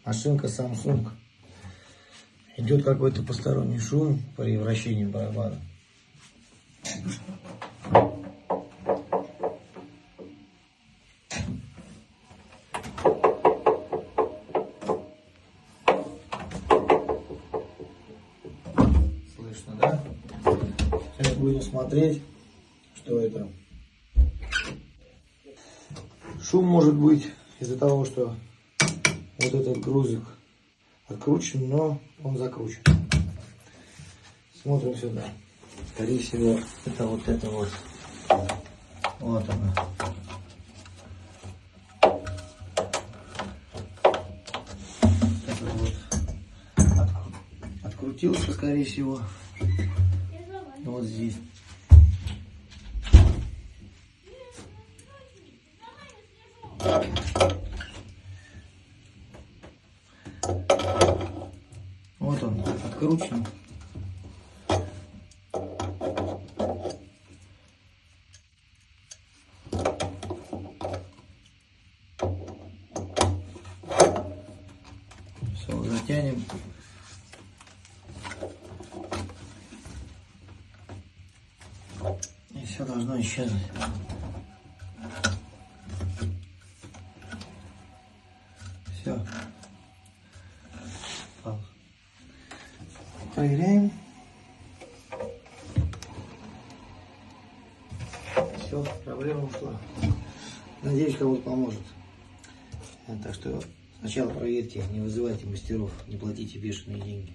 Машинка Samsung. Идет какой-то посторонний шум при вращении барабана. Слышно, да? Сейчас будем смотреть, что это. Шум может быть из-за того, что вот этот грузик откручен, но он закручен. Смотрим сюда. Скорее всего, это вот. Вот она. Это вот открутился, скорее всего. Вот здесь. Вот он откручен. Все, затянем. И все должно исчезнуть. Все. Проверяем. Все, проблема ушла. Надеюсь, кому-то поможет. Так что сначала проверьте, не вызывайте мастеров, не платите бешеные деньги.